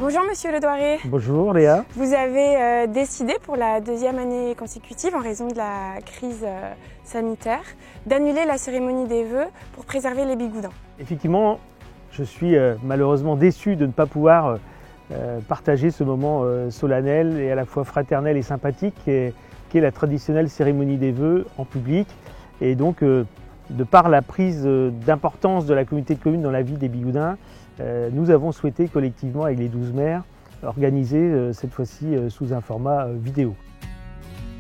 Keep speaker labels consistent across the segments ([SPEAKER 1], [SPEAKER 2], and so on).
[SPEAKER 1] Bonjour Monsieur Ledouaré.
[SPEAKER 2] Bonjour Léa.
[SPEAKER 1] Vous avez décidé pour la deuxième année consécutive, en raison de la crise sanitaire, d'annuler la cérémonie des vœux pour préserver les bigoudins.
[SPEAKER 2] Effectivement, je suis malheureusement déçu de ne pas pouvoir partager ce moment solennel et à la fois fraternel et sympathique qui est la traditionnelle cérémonie des vœux en public. Et donc, de par la prise d'importance de la communauté de communes dans la vie des bigoudins, nous avons souhaité collectivement avec les 12 maires organiser cette fois-ci sous un format vidéo.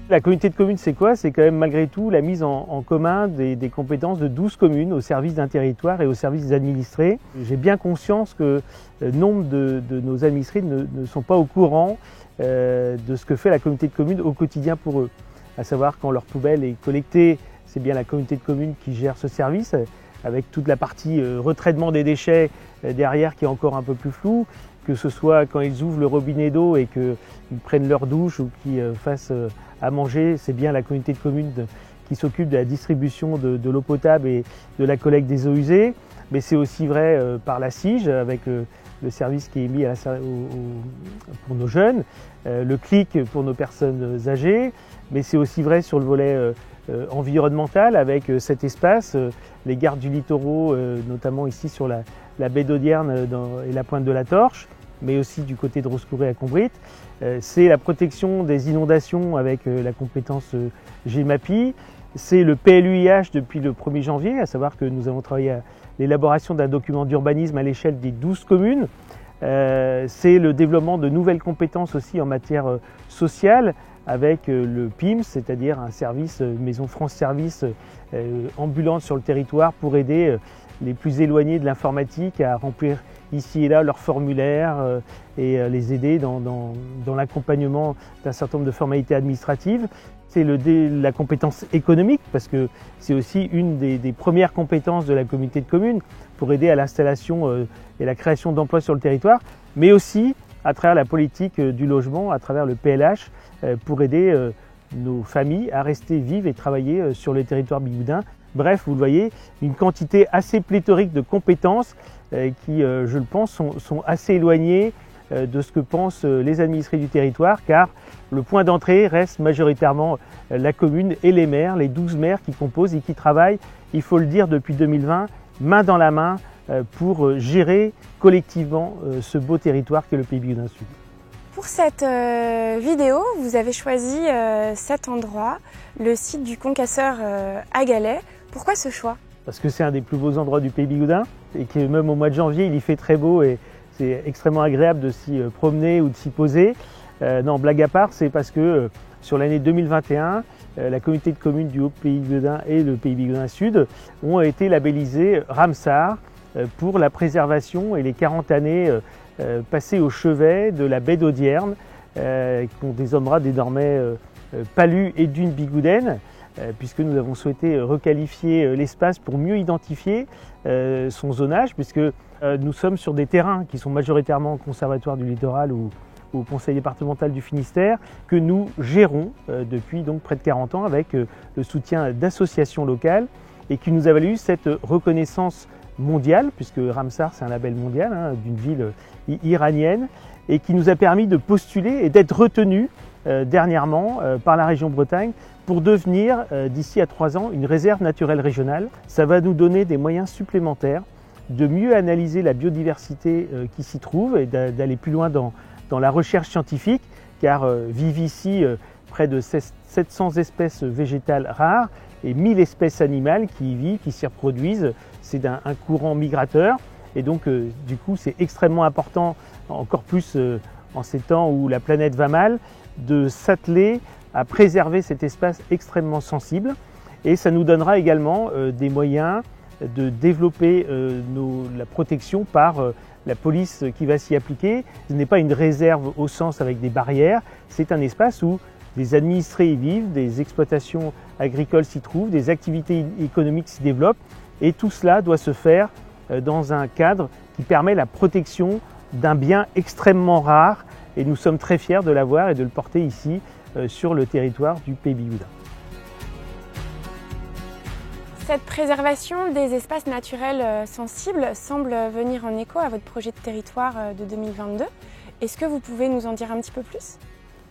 [SPEAKER 2] La communauté de communes, c'est quoi? C'est quand même malgré tout la mise en commun des compétences de 12 communes au service d'un territoire et au service des administrés. J'ai bien conscience que nombre de nos administrés ne sont pas au courant de ce que fait la communauté de communes au quotidien pour eux. À savoir quand leur poubelle est collectée, c'est bien la communauté de communes qui gère ce service, avec toute la partie retraitement des déchets derrière qui est encore un peu plus floue, que ce soit quand ils ouvrent le robinet d'eau et qu'ils prennent leur douche ou qu'ils fassent à manger, c'est bien la communauté de communes qui s'occupe de la distribution de l'eau potable et de la collecte des eaux usées. Mais c'est aussi vrai par la CIGE, avec le service qui est mis pour nos jeunes, le CLIC pour nos personnes âgées, mais c'est aussi vrai sur le volet environnemental avec cet espace, les gardes du littoral, notamment ici sur la baie d'Audierne et la pointe de la Torche, mais aussi du côté de Roscouré à Combrite. C'est la protection des inondations avec la compétence GEMAPI. C'est le PLUIH depuis le 1er janvier, à savoir que nous avons travaillé à l'élaboration d'un document d'urbanisme à l'échelle des 12 communes. C'est le développement de nouvelles compétences aussi en matière sociale, avec le PIMS, c'est-à-dire un service, Maison France Service ambulante sur le territoire pour aider les plus éloignés de l'informatique à remplir ici et là leurs formulaires et les aider dans l'accompagnement d'un certain nombre de formalités administratives. C'est la compétence économique, parce que c'est aussi une des premières compétences de la communauté de communes pour aider à l'installation et la création d'emplois sur le territoire, mais aussi à travers la politique du logement, à travers le PLH, pour aider nos familles à rester vives et travailler sur le territoire bigoudin. Bref, vous le voyez, une quantité assez pléthorique de compétences qui, je le pense, sont assez éloignées de ce que pensent les administrés du territoire, car le point d'entrée reste majoritairement la commune et les maires, les 12 maires qui composent et qui travaillent, il faut le dire, depuis 2020, main dans la main, pour gérer collectivement ce beau territoire qu'est le Pays Bigoudin Sud.
[SPEAKER 1] Pour cette vidéo, vous avez choisi cet endroit, le site du Concasseur à Galais. Pourquoi ce choix?
[SPEAKER 2] Parce que c'est un des plus beaux endroits du Pays Bigoudin et que même au mois de janvier, il y fait très beau et c'est extrêmement agréable de s'y promener ou de s'y poser. Non, blague à part, c'est parce que sur l'année 2021, la communauté de communes du Haut-Pays Bigoudin et le Pays Bigoudin Sud ont été labellisés Ramsar pour la préservation et les 40 années passées au chevet de la baie d'Audierne, qu'on dénommera désormais Palu et Dunes Bigoudaines, puisque nous avons souhaité requalifier l'espace pour mieux identifier son zonage, puisque nous sommes sur des terrains qui sont majoritairement au Conservatoire du Littoral ou au Conseil départemental du Finistère, que nous gérons depuis donc près de 40 ans avec le soutien d'associations locales et qui nous a valu cette reconnaissance mondiale, puisque Ramsar c'est un label mondial d'une ville iranienne, et qui nous a permis de postuler et d'être retenus dernièrement par la région Bretagne pour devenir d'ici à 3 ans une réserve naturelle régionale. Ça va nous donner des moyens supplémentaires de mieux analyser la biodiversité qui s'y trouve et d'aller plus loin dans la recherche scientifique, car vivent ici près de 700 espèces végétales rares et 1000 espèces animales qui y vivent, qui s'y reproduisent. C'est un courant migrateur et donc du coup c'est extrêmement important, encore plus en ces temps où la planète va mal, de s'atteler à préserver cet espace extrêmement sensible, et ça nous donnera également des moyens de développer la protection par la police qui va s'y appliquer. Ce n'est pas une réserve au sens avec des barrières, c'est un espace où des administrés y vivent, des exploitations agricoles s'y trouvent, des activités économiques s'y développent, et tout cela doit se faire dans un cadre qui permet la protection d'un bien extrêmement rare, et nous sommes très fiers de l'avoir et de le porter ici sur le territoire du Pays Bigoudin.
[SPEAKER 1] Cette préservation des espaces naturels sensibles semble venir en écho à votre projet de territoire de 2022 Est-ce que vous pouvez nous en dire un petit peu plus ?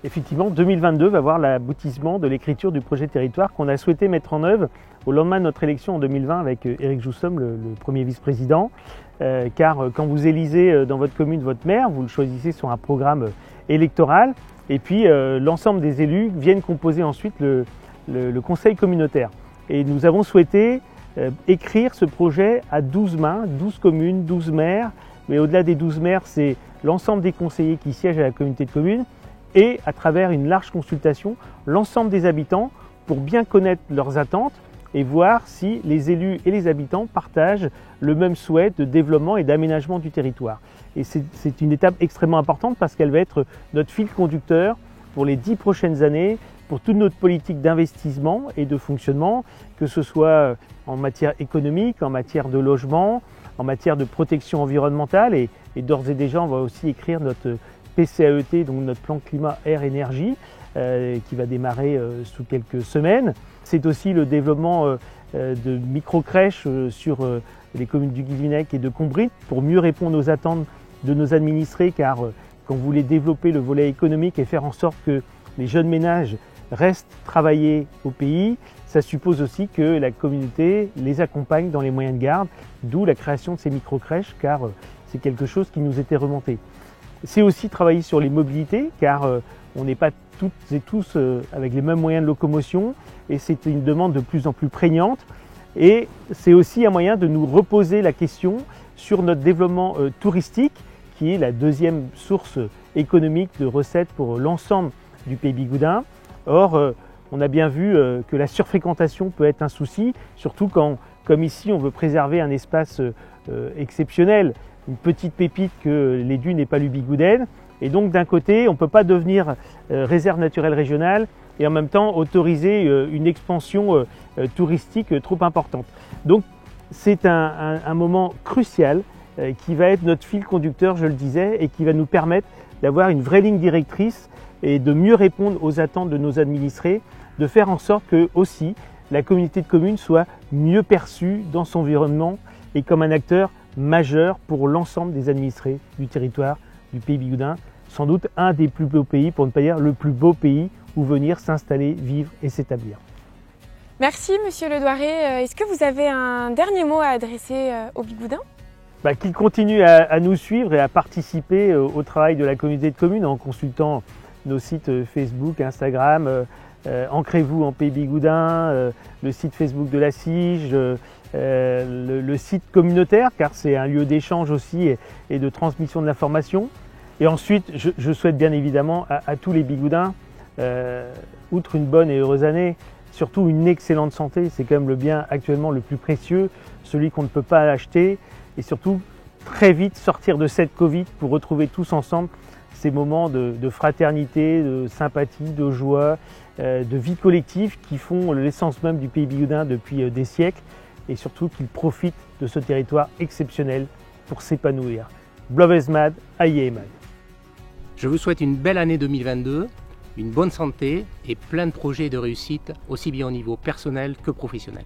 [SPEAKER 2] Effectivement, 2022 va voir l'aboutissement de l'écriture du projet territoire qu'on a souhaité mettre en œuvre au lendemain de notre élection en 2020 avec Éric Joussomme, le premier vice-président. Car quand vous élisez dans votre commune votre maire, vous le choisissez sur un programme électoral et puis l'ensemble des élus viennent composer ensuite le conseil communautaire. Et nous avons souhaité écrire ce projet à 12 mains, 12 communes, 12 maires, mais au-delà des 12 maires, c'est l'ensemble des conseillers qui siègent à la communauté de communes et à travers une large consultation, l'ensemble des habitants pour bien connaître leurs attentes et voir si les élus et les habitants partagent le même souhait de développement et d'aménagement du territoire. Et c'est une étape extrêmement importante parce qu'elle va être notre fil conducteur pour les 10 prochaines années, pour toute notre politique d'investissement et de fonctionnement, que ce soit en matière économique, en matière de logement, en matière de protection environnementale. Et d'ores et déjà, on va aussi écrire notre PCAET, donc notre plan climat-air-énergie, qui va démarrer sous quelques semaines. C'est aussi le développement de micro-crèches sur les communes du Guilvinec et de Combry pour mieux répondre aux attentes de nos administrés, car quand vous voulez développer le volet économique et faire en sorte que les jeunes ménages restent travailler au pays, ça suppose aussi que la communauté les accompagne dans les moyens de garde, d'où la création de ces micro-crèches, car c'est quelque chose qui nous était remonté. C'est aussi travailler sur les mobilités, car on n'est pas toutes et tous avec les mêmes moyens de locomotion et c'est une demande de plus en plus prégnante. Et c'est aussi un moyen de nous reposer la question sur notre développement touristique, qui est la deuxième source économique de recettes pour l'ensemble du Pays Bigouden. Or, on a bien vu que la surfréquentation peut être un souci, surtout quand, comme ici, on veut préserver un espace exceptionnel, une petite pépite que les dunes et Palu-Bigouden. Et donc d'un côté, on ne peut pas devenir réserve naturelle régionale et en même temps autoriser une expansion touristique trop importante. Donc c'est un moment crucial qui va être notre fil conducteur, je le disais, et qui va nous permettre d'avoir une vraie ligne directrice et de mieux répondre aux attentes de nos administrés, de faire en sorte que aussi la communauté de communes soit mieux perçue dans son environnement et comme un acteur majeur pour l'ensemble des administrés du territoire du Pays Bigouden, sans doute un des plus beaux pays, pour ne pas dire le plus beau pays où venir s'installer, vivre et s'établir.
[SPEAKER 1] Merci Monsieur Le Douaré. Est-ce que vous avez un dernier mot à adresser aux Bigoudins ?
[SPEAKER 2] Qu'ils continuent à nous suivre et à participer au travail de la communauté de communes en consultant nos sites Facebook, Instagram, Ancrez-vous en Pays Bigouden, le site Facebook de la CIGE, le site communautaire, car c'est un lieu d'échange aussi et de transmission de l'information. Et ensuite, je souhaite bien évidemment à tous les Bigoudins, outre une bonne et heureuse année, surtout une excellente santé. C'est quand même le bien actuellement le plus précieux, celui qu'on ne peut pas acheter. Et surtout, très vite sortir de cette Covid pour retrouver tous ensemble ces moments de fraternité, de sympathie, de joie, de vie collective qui font l'essence même du Pays Bigouden depuis des siècles et surtout qu'ils profitent de ce territoire exceptionnel pour s'épanouir. Blovesmad, Aïe-Mad.
[SPEAKER 3] Je vous souhaite une belle année 2022, une bonne santé et plein de projets de réussite, aussi bien au niveau personnel que professionnel.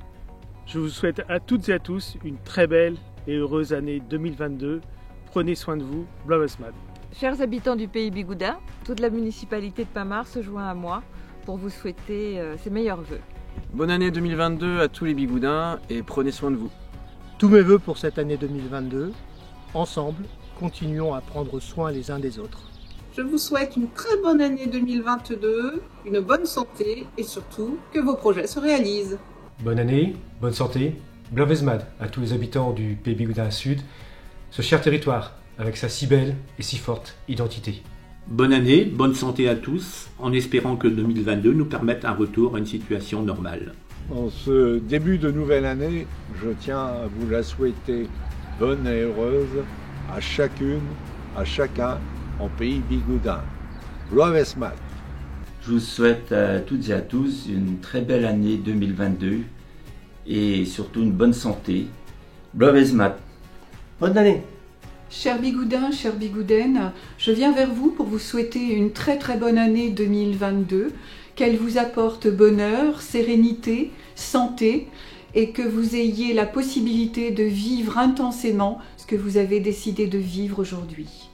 [SPEAKER 2] Je vous souhaite à toutes et à tous une très belle et heureuse année 2022. Prenez soin de vous, Blovesmad.
[SPEAKER 4] Chers habitants du Pays Bigouden, toute la municipalité de Pamar se joint à moi pour vous souhaiter ses meilleurs vœux.
[SPEAKER 5] Bonne année 2022 à tous les Bigoudins et prenez soin de vous.
[SPEAKER 6] Tous mes vœux pour cette année 2022. Ensemble, continuons à prendre soin les uns des autres.
[SPEAKER 7] Je vous souhaite une très bonne année 2022, une bonne santé et surtout que vos projets se réalisent.
[SPEAKER 8] Bonne année, bonne santé, Blovesmad à tous les habitants du Pays Bigouden Sud, ce cher territoire avec sa si belle et si forte identité.
[SPEAKER 9] Bonne année, bonne santé à tous, en espérant que 2022 nous permette un retour à une situation normale.
[SPEAKER 10] En ce début de nouvelle année, je tiens à vous la souhaiter bonne et heureuse à chacune, à chacun en Pays Bigouden. Blovesmad.
[SPEAKER 11] Je vous souhaite à toutes et à tous une très belle année 2022 et surtout une bonne santé. Blovesmad.
[SPEAKER 12] Bonne année.
[SPEAKER 13] Chers Bigoudins, chères Bigoudaines, je viens vers vous pour vous souhaiter une très bonne année 2022, qu'elle vous apporte bonheur, sérénité, santé et que vous ayez la possibilité de vivre intensément ce que vous avez décidé de vivre aujourd'hui.